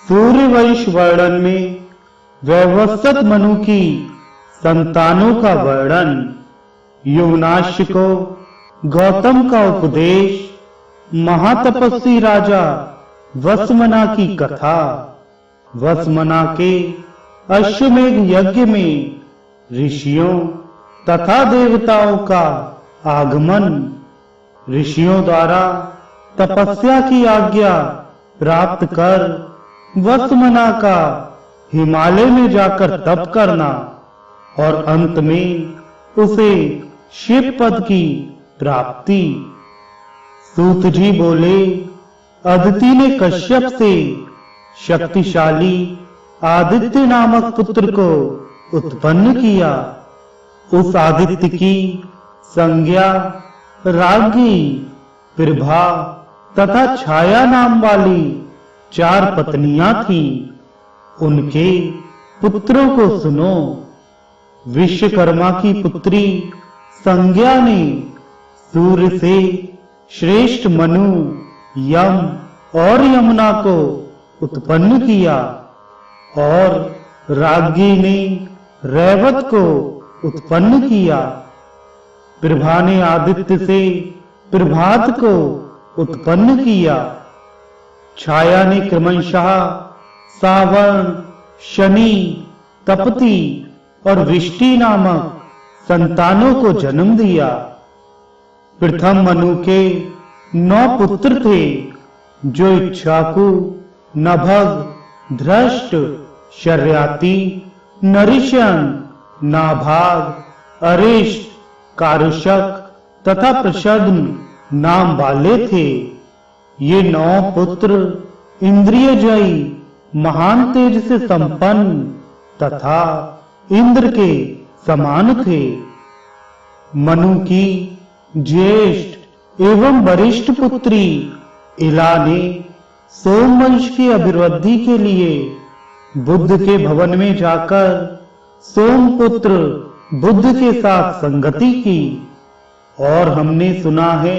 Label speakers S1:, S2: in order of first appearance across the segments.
S1: सूर्यवंश वर्णन में वैवस्वत मनु की संतानों का वर्णन, युवनाश्य को गौतम का उपदेश, महातपस्वी राजा वसमना की कथा, वसमना के अश्वमेध यज्ञ में ऋषियों तथा देवताओं का आगमन, ऋषियों द्वारा तपस्या की आज्ञा प्राप्त कर वसमना का हिमालय में जाकर तप करना और अंत में उसे शिव पद की प्राप्ति। सूत जी बोले, अदिति ने कश्यप से शक्तिशाली आदित्य नामक पुत्र को उत्पन्न किया। उस आदित्य की संज्ञा राज्ञी, प्रभा तथा छाया नाम वाली 4 पत्नियां थीं। उनके पुत्रों को सुनो। विश्वकर्मा की पुत्री संज्ञा ने सूर्य से श्रेष्ठ मनु, यम और यमुना को उत्पन्न किया और राज्ञी ने रैवत को उत्पन्न किया। प्रभा ने आदित्य से प्रभात को उत्पन्न किया। छाया ने क्रमशः सावर्ण, शनि, तपति और वृष्टि नामक संतानों को जन्म दिया। प्रथम मनु के 9 पुत्र थे, जो इक्ष्वाकु, नभग, धृष्ट, शर्याति, नरिशन, नाभाग, अरिष्ट, कारुषक तथा प्रशद्न नाम वाले थे। ये 9 पुत्र इंद्रियजयी, महान तेज से संपन्न तथा इंद्र के समान थे। मनु की ज्येष्ठ एवं वरिष्ठ पुत्री इला ने सोमवंश की अभिवृद्धि के लिए बुद्ध के भवन में जाकर सोमपुत्र बुद्ध के साथ संगति की। और हमने सुना है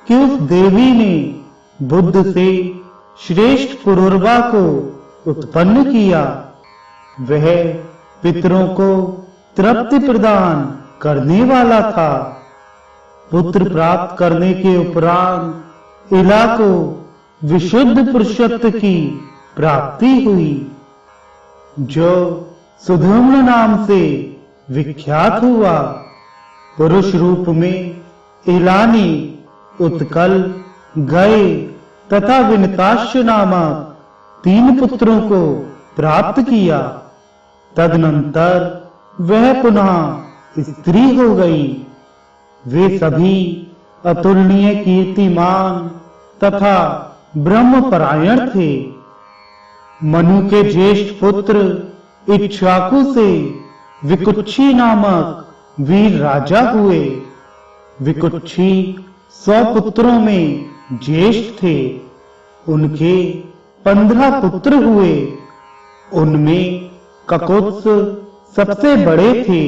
S1: कि उस देवी ने बुद्ध से श्रेष्ठ पुरुरवा को उत्पन्न किया। वह पितरों को तृप्ति प्रदान करने वाला था। पुत्र प्राप्त करने के उपरांत इला को विशुद्ध पुरुषत्व की प्राप्ति हुई, जो सुधम्न नाम से विख्यात हुआ। पुरुष रूप में इला ने उत्कल, गय तथा विनताक्ष नामक 3 पुत्रों को प्राप्त किया। तदनंतर वह पुनः स्त्री हो गई। वे सभी अतुलनीय कीर्तिमान तथा ब्रह्मपरायण थे। मनु के ज्येष्ठ पुत्र इक्ष्वाकु से विकुक्षी नामक वीर राजा हुए। विकुक्षी 100 पुत्रों में ज्येष्ठ थे। उनके 15 पुत्र हुए। उनमें ककुत्स सबसे बड़े थे।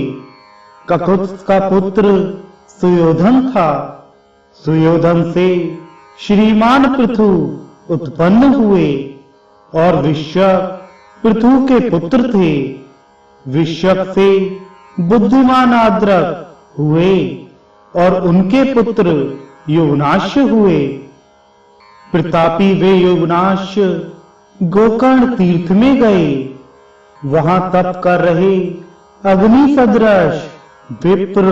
S1: ककुत्स का पुत्र सुयोधन था। सुयोधन से श्रीमान पृथु उत्पन्न हुए और विश्वक पृथु के पुत्र थे। विश्वक से बुद्धिमान आद्रक हुए और उनके पुत्र युवनाश्य हुए। प्रतापी वे युवनाश्य गोकर्ण तीर्थ में गए। वहां तप कर रहे अग्नि सदृश विप्र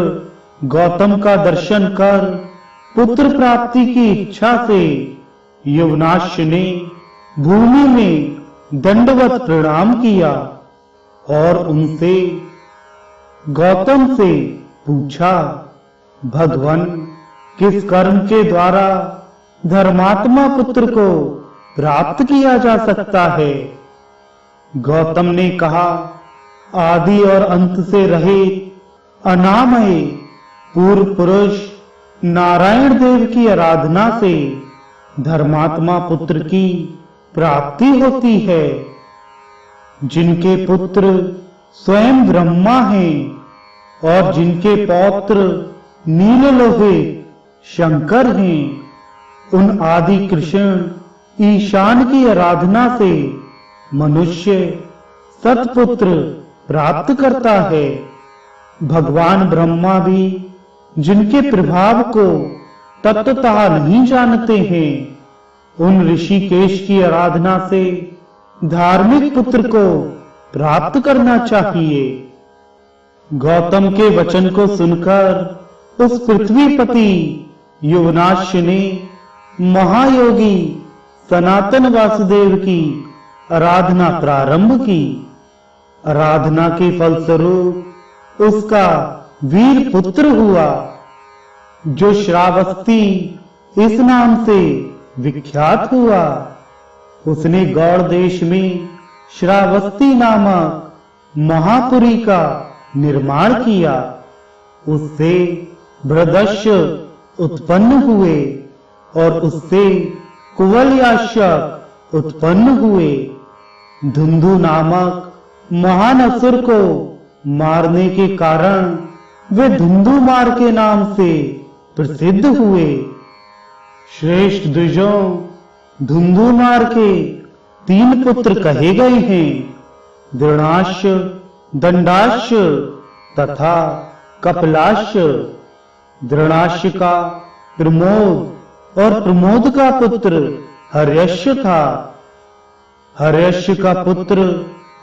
S1: गौतम का दर्शन कर पुत्र प्राप्ति की इच्छा से युवनाश्य ने भूमि में दंडवत प्रणाम किया और उनसे गौतम से पूछा, भगवान, किस कर्म के द्वारा धर्मात्मा पुत्र को प्राप्त किया जा सकता है? गौतम ने कहा, आदि और अंत से रहित अनामय पूर्व पुरुष नारायण देव की आराधना से धर्मात्मा पुत्र की प्राप्ति होती है। जिनके पुत्र स्वयं ब्रह्मा हैं और जिनके पौत्र नीललोहित शंकर हैं, उन आदि कृष्ण ईशान की आराधना से मनुष्य सत्पुत्र प्राप्त करता है। भगवान ब्रह्मा भी जिनके प्रभाव को तत्वतः नहीं जानते हैं, उन ऋषिकेश की आराधना से धार्मिक पुत्र को प्राप्त करना चाहिए। गौतम के वचन को सुनकर उस पृथ्वीपति युवनाश ने महायोगी सनातन वासुदेव की आराधना प्रारंभ की। आराधना के फलस्वरूप उसका वीर पुत्र हुआ, जो श्रावस्ती इस नाम से विख्यात हुआ। उसने गौड़ देश में श्रावस्ती नामक महापुरी का निर्माण किया। उससे बृहदस्य उत्पन्न हुए और उससे कुवलयाशक उत्पन्न हुए। धुंधु नामक महान असुर को मारने के कारण वे धुंधुमार के नाम से प्रसिद्ध हुए। श्रेष्ठ द्विजों, धुंधुमार के 3 पुत्र कहे गए हैं, दृणाश, दंडाश तथा कपिलाश। दृणाश का प्रमोद और प्रमोद का पुत्र हर्यश्व था। हर्यश्व का पुत्र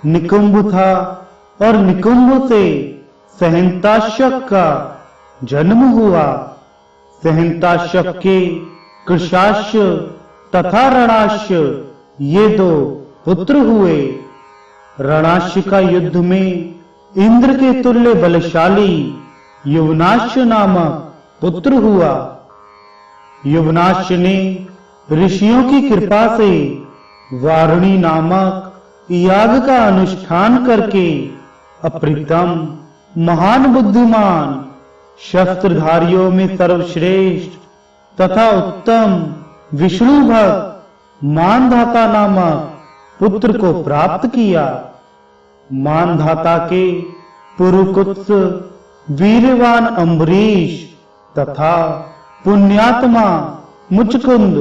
S1: निकुंभ था और निकुंभ से सहंताशक का जन्म हुआ। सहंताशक के कृशाश्व तथा रणाश्व ये 2 पुत्र हुए। रणाश्व का युद्ध में इंद्र के तुल्य बलशाली युवनाश्व नामक पुत्र हुआ। युवनाश्व ने ऋषियों की कृपा से वारुणी नामक याग का अनुष्ठान करके अप्रतिम महान बुद्धिमान शस्त्रधारियों में सर्वश्रेष्ठ तथा उत्तम विष्णु भक्त मानधाता नामक पुत्र को प्राप्त किया। मानधाता के पुरुकुत्स वीरवान अम्बरीश तथा पुण्यात्मा मुचकुंद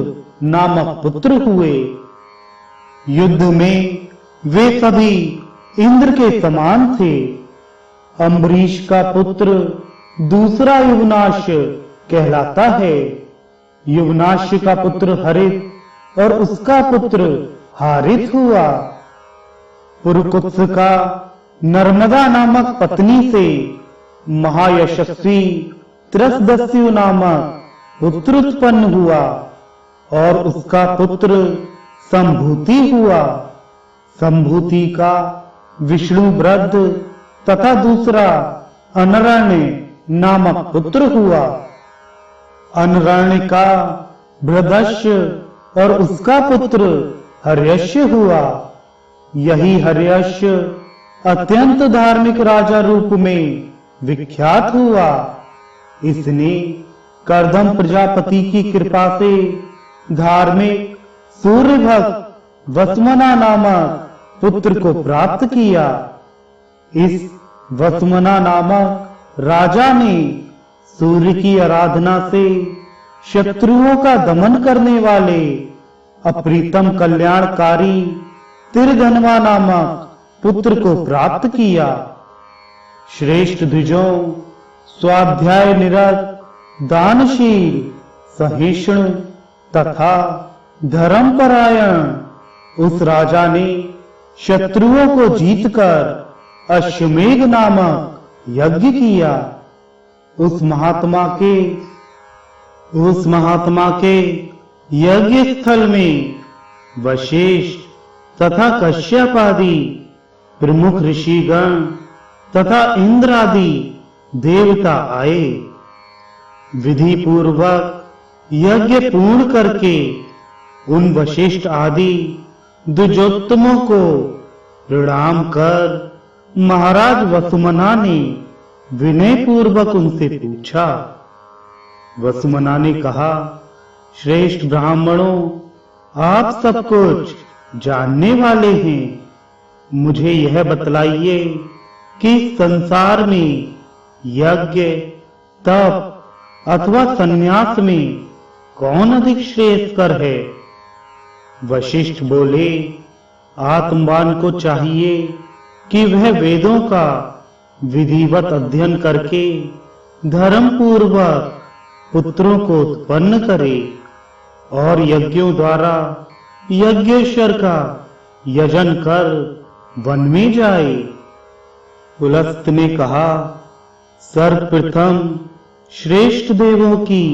S1: नामक पुत्र हुए। युद्ध में वे सभी इंद्र के समान थे। अम्बरीश का पुत्र दूसरा युवनाश कहलाता है। युवनाश का पुत्र हरित और उसका पुत्र हारित हुआ। पुरुकुत्स का नर्मदा नामक पत्नी से महायशस्वी त्रसदस्यु नामक पुत्र उत्पन्न हुआ और उसका पुत्र संभूति हुआ। संभूति का विष्णुवृद्ध तथा दूसरा अनरण्य नामक पुत्र हुआ। अनरण्य का बृहदस्य और उसका पुत्र हर्यश्व हुआ। यही हर्यश्व अत्यंत धार्मिक राजा रूप में विख्यात हुआ। इसने कर्दम प्रजापति की कृपा से धार्मिक सूर्य भक्त वसुमना नामक पुत्र को प्राप्त किया। इस वसुमना नामक राजा ने सूर्य की आराधना से शत्रुओं का दमन करने वाले अप्रीतम कल्याणकारी तिरधनवा नामक पुत्र को प्राप्त किया। श्रेष्ठ द्विजों, स्वाध्याय निरत, दानशील, सहिष्णु तथा धर्मपरायण उस राजा ने शत्रुओं को जीतकर अश्वमेध नामक यज्ञ किया। उस महात्मा के यज्ञ स्थल में वशिष्ठ तथा कश्यप आदि प्रमुख ऋषिगण तथा इंद्र आदि देवता आए। विधि पूर्वक यज्ञ पूर्ण करके उन वशिष्ठ आदि द्विजोत्तमों को प्रणाम कर महाराज वसुमना ने विनय पूर्वक उनसे पूछा। वसुमना ने कहा, श्रेष्ठ ब्राह्मणों, आप सब कुछ जानने वाले हैं। मुझे यह बतलाइए कि संसार में यज्ञ, तप अथवा संन्यास में कौन अधिक श्रेयस्कर है? वशिष्ठ बोले, आत्मवान को चाहिए कि वह वेदों का विधिवत अध्ययन करके धर्म पूर्वक पुत्रों को उत्पन्न करे और यज्ञों द्वारा यज्ञेश्वर का यजन कर वन में जाए। पुलस्त ने कहा, सर्वप्रथम श्रेष्ठ देवों की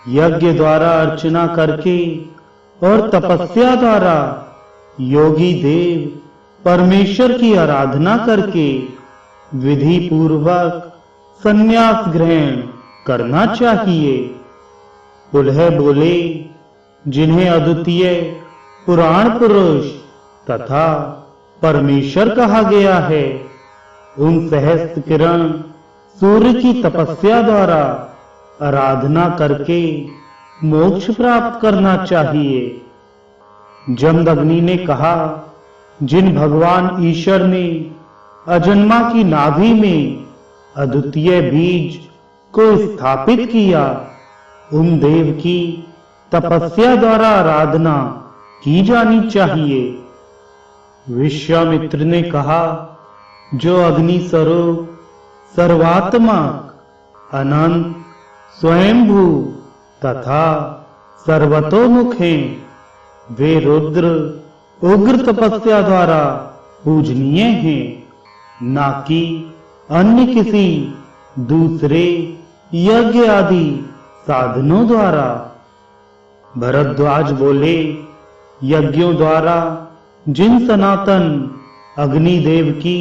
S1: यज्ञ द्वारा अर्चना करके और तपस्या द्वारा योगी देव परमेश्वर की आराधना करके विधि पूर्वक संन्यास ग्रहण करना चाहिए। पुलह बोले, जिन्हें अद्वितीय पुराण पुरुष तथा परमेश्वर कहा गया है, उन सहस्त्र किरण सूर्य की तपस्या द्वारा आराधना करके मोक्ष प्राप्त करना चाहिए। जमदग्नि ने कहा, जिन भगवान ईश्वर ने अजन्मा की नाभि में अद्वितीय बीज को स्थापित किया, उन देव की तपस्या द्वारा आराधना की जानी चाहिए। विश्वामित्र ने कहा, जो अग्नि स्वरूप सर्वात्मक अनंत स्वयंभू तथा सर्वतोमुख हैं, वे रुद्र उग्र तपस्या द्वारा पूजनीय हैं, ना कि अन्य किसी दूसरे यज्ञ आदि साधनों द्वारा। भरद्वाज बोले, यज्ञों द्वारा जिन सनातन अग्निदेव की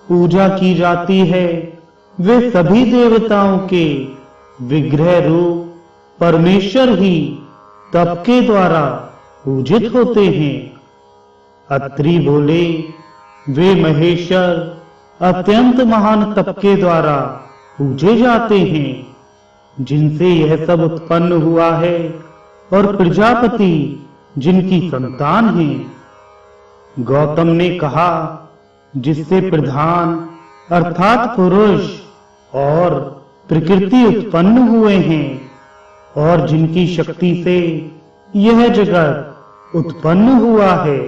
S1: पूजा की जाती है, वे सभी देवताओं के विग्रह रूप परमेश्वर ही तप के द्वारा पूजित होते हैं। अत्रि बोले, वे महेश्वर अत्यंत महान तप के द्वारा पूजे जाते हैं, जिनसे यह सब उत्पन्न हुआ है और प्रजापति जिनकी संतान है। गौतम ने कहा, जिससे प्रधान अर्थात पुरुष और प्रकृति उत्पन्न हुए हैं और जिनकी शक्ति से यह जगत उत्पन्न हुआ है,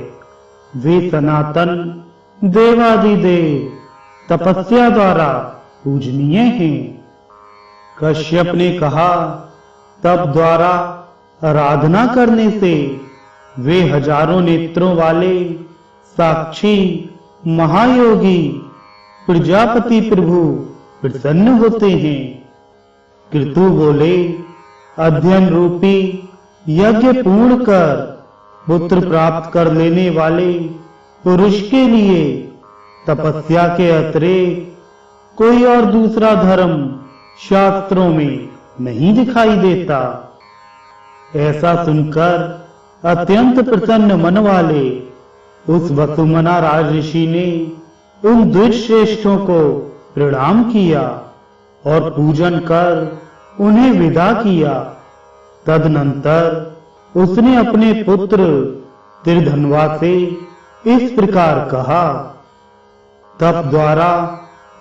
S1: वे सनातन देवादिदेव तपस्या द्वारा पूजनीय हैं। कश्यप ने कहा, तप द्वारा आराधना करने से वे हजारों नेत्रों वाले साक्षी महायोगी प्रजापति प्रभु प्रसन्न होते हैं। कृतु बोले, अध्ययन रूपी यज्ञ पूर्ण कर पुत्र प्राप्त कर लेने वाले पुरुष के लिए तपस्या के अतिरिक्त कोई और दूसरा धर्म शास्त्रों में नहीं दिखाई देता। ऐसा सुनकर अत्यंत प्रसन्न मन वाले उस वसुमना राजऋषि ने उन द्विज श्रेष्ठों को प्रणाम किया और पूजन कर उन्हें विदा किया। तदनंतर उसने अपने पुत्र त्रिधनवा से इस प्रकार कहा, तप द्वारा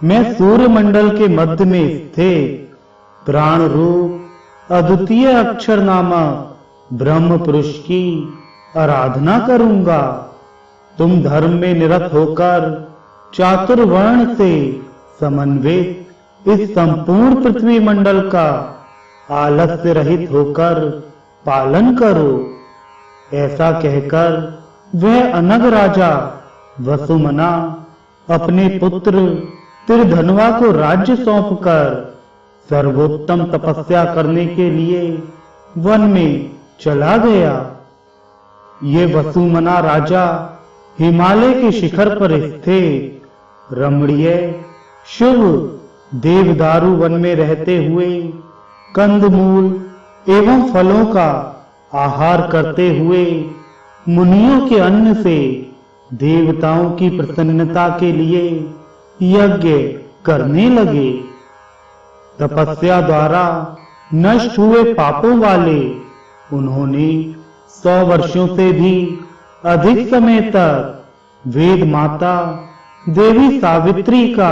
S1: मैं सूर्य मंडल के मध्य में स्थित प्राण रूप अद्वितीय अक्षर नामक ब्रह्म पुरुष की आराधना करूंगा। तुम धर्म में निरत होकर चातुर्वर्ण से समन्वित इस संपूर्ण पृथ्वी मंडल का आलस्य रहित होकर पालन करो। ऐसा कहकर वह अनग राजा वसुमना अपने पुत्र त्रिधनवा को राज्य सौंपकर सर्वोत्तम तपस्या करने के लिए वन में चला गया। ये वसुमना राजा हिमालय के शिखर पर स्थित रमणीय शुभ देवदारू वन में रहते हुए कंदमूल एवं फलों का आहार करते हुए मुनियों के अन्न से देवताओं की प्रसन्नता के लिए यज्ञ करने लगे। तपस्या द्वारा नष्ट हुए पापों वाले उन्होंने 100 वर्षों से भी अधिक समय तक वेद माता देवी सावित्री का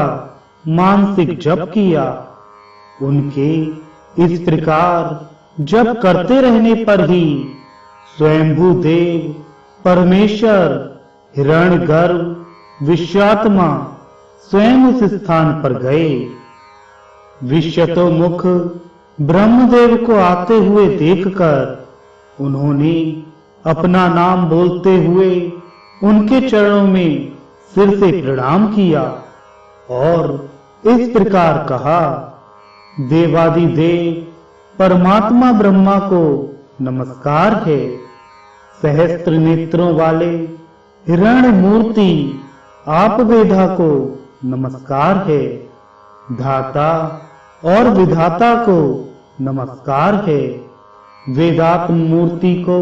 S1: मानसिक जप किया। उनके इस प्रकार जप करते रहने पर ही स्वयंभू देव परमेश्वर हिरण्यगर्भ विश्वात्मा स्वयं उस स्थान पर गए। विश्वतोमुख ब्रह्मदेव को आते हुए देखकर उन्होंने अपना नाम बोलते हुए उनके चरणों में सिर से प्रणाम किया और इस प्रकार कहा, देवादिदेव परमात्मा ब्रह्मा को नमस्कार है। सहस्त्र नेत्रों वाले हिरण्य मूर्ति आप वेदा को नमस्कार है। धाता और विधाता को नमस्कार है। वेदात्म मूर्ति को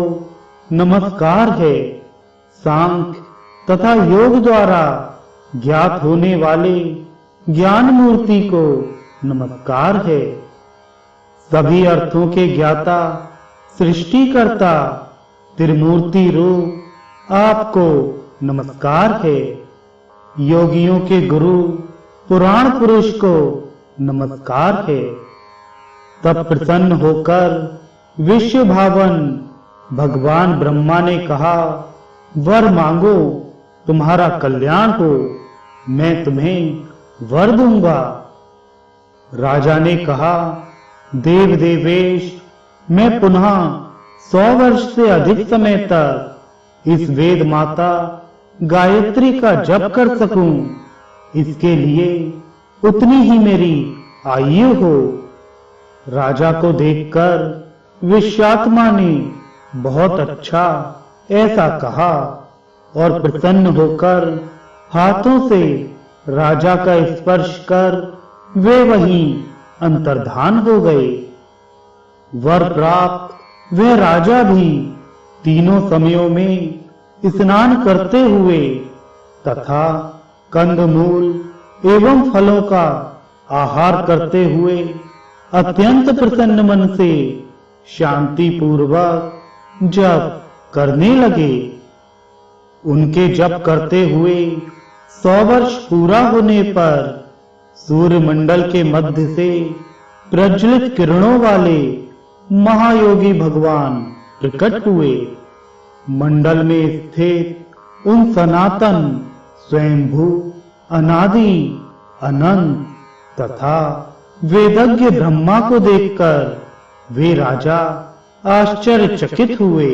S1: नमस्कार है। सांख्य तथा योग द्वारा ज्ञात होने वाले ज्ञान मूर्ति को नमस्कार है। सभी अर्थों के ज्ञाता सृष्टिकर्ता त्रिमूर्ति रूप आपको नमस्कार है। योगियों के गुरु पुराण पुरुष को नमस्कार है। तब प्रसन्न होकर विश्व भावन भगवान ब्रह्मा ने कहा, वर मांगो, तुम्हारा कल्याण हो, मैं तुम्हें वर दूंगा। राजा ने कहा, देव देवेश, मैं पुनः 100 वर्ष से अधिक समय तक इस वेद माता गायत्री का जप कर सकूं, इसके लिए उतनी ही मेरी आयु हो। राजा को देखकर विश्वात्मा ने बहुत अच्छा ऐसा कहा और प्रसन्न होकर हाथों से राजा का स्पर्श कर वे वहीं अंतर्धान हो गए। वर प्राप्त वह राजा भी तीनों समयों में स्नान करते हुए तथा कंदमूल एवं फलों का आहार करते हुए अत्यंत प्रसन्न मन से शांति पूर्वक जप करने लगे। उनके जप करते हुए 100 वर्ष पूरा होने पर सूर्य मंडल के मध्य से प्रज्वलित किरणों वाले महायोगी भगवान प्रकट हुए। मंडल में स्थित उन सनातन स्वयंभू अनादि अनंत तथा वेदज्ञ ब्रह्मा को देखकर वे राजा आश्चर्यचकित हुए।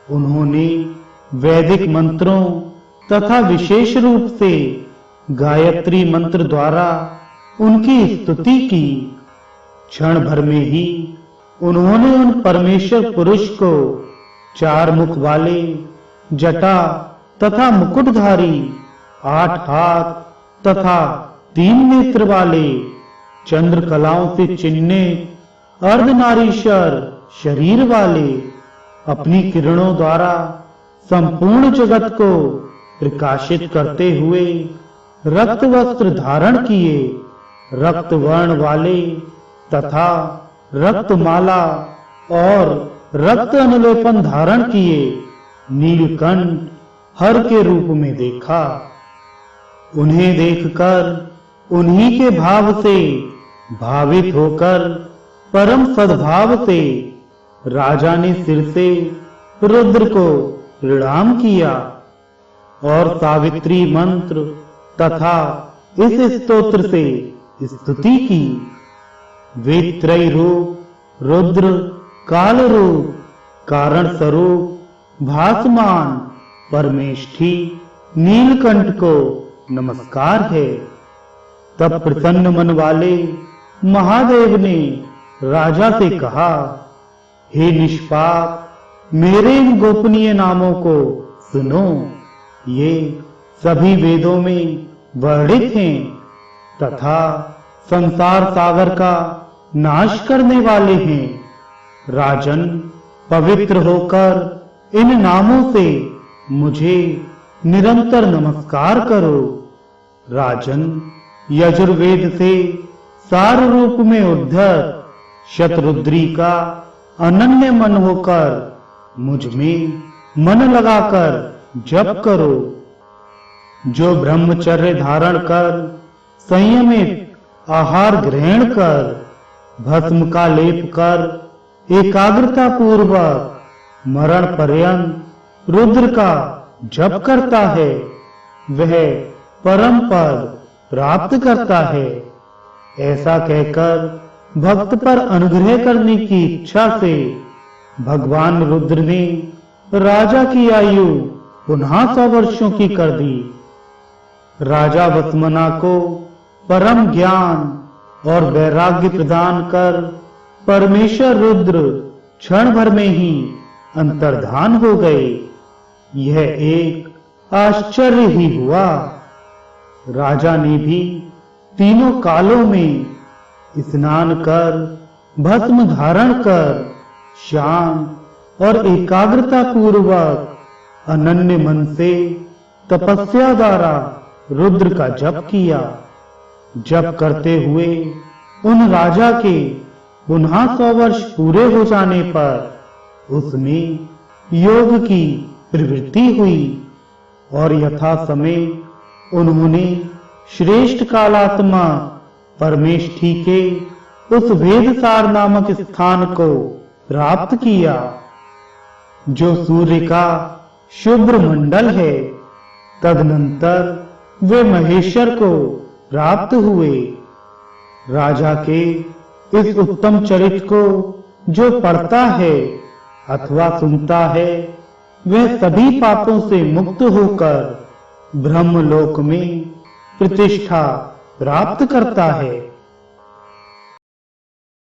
S1: उन्होंने वैदिक मंत्रों तथा विशेष रूप से गायत्री मंत्र द्वारा उनकी स्तुति की। क्षण भर में ही उन्होंने उन परमेश्वर पुरुष को 4 मुख वाले जटा तथा मुकुटधारी 8 हाथ तथा 3 नेत्र वाले चंद्रकलाओं से चिन्हित अर्धनारीश्वर शरीर वाले अपनी किरणों द्वारा संपूर्ण जगत को प्रकाशित करते हुए रक्त वस्त्र धारण किए, रक्त वर्ण वाले तथा रक्तमाला और रक्त अनुलेपन धारण किए नीलकंठ हर के रूप में देखा। उन्हें देखकर उन्हीं के भाव से भावित होकर परम सद्भाव से राजा ने सिर से रुद्र को प्रणाम किया और सावित्री मंत्र तथा इस स्तोत्र से स्तुति की। वे त्रय रूप रुद्र काल रूप कारण स्वरूप भासमान परमेष्ठी नीलकंठ को नमस्कार है। तब प्रसन्न मन वाले महादेव ने राजा से कहा, हे निष्पाप, मेरे इन गोपनीय नामों को सुनो। ये सभी वेदों में वर्णित हैं तथा संसार सागर का नाश करने वाले हैं। राजन, पवित्र होकर इन नामों से मुझे निरंतर नमस्कार करो। राजन, यजुर्वेद से सार रूप में उद्धत शतरुद्री का अनन्य मन होकर मुझ में मन लगाकर जप करो। जो ब्रह्मचर्य धारण कर संयमित आहार ग्रहण कर भस्म का लेप कर एकाग्रता पूर्वक मरण पर्यंत रुद्र का जप करता है वह परम पद प्राप्त करता है। ऐसा कहकर भक्त पर अनुग्रह करने की इच्छा से भगवान रुद्र ने राजा की आयु पुनः 100 वर्षों की कर दी। राजा वसुमना को परम ज्ञान और वैराग्य प्रदान कर परमेश्वर रुद्र क्षण भर में ही अंतर्धान हो गए। यह एक आश्चर्य ही हुआ। राजा ने भी तीनों कालों में स्नान कर भस्म धारण कर शांत और एकाग्रता पूर्वक अनन्य मन से तपस्या द्वारा रुद्र का जप किया। जप करते हुए उन राजा के पुनः 100 वर्ष पूरे हो जाने पर उसमें योग की प्रवृत्ति हुई और यथा समय उन्होंने श्रेष्ठ कालात्मा परमेष्ठी के उस वेदसार नामक स्थान को प्राप्त किया, जो सूर्य का शुभ्र मंडल है। तदनंतर वे महेश्वर को प्राप्त हुए। राजा के इस उत्तम चरित्र को जो पढ़ता है अथवा सुनता है वह सभी पापों से मुक्त होकर ब्रह्मलोक में प्रतिष्ठा प्राप्त करता है।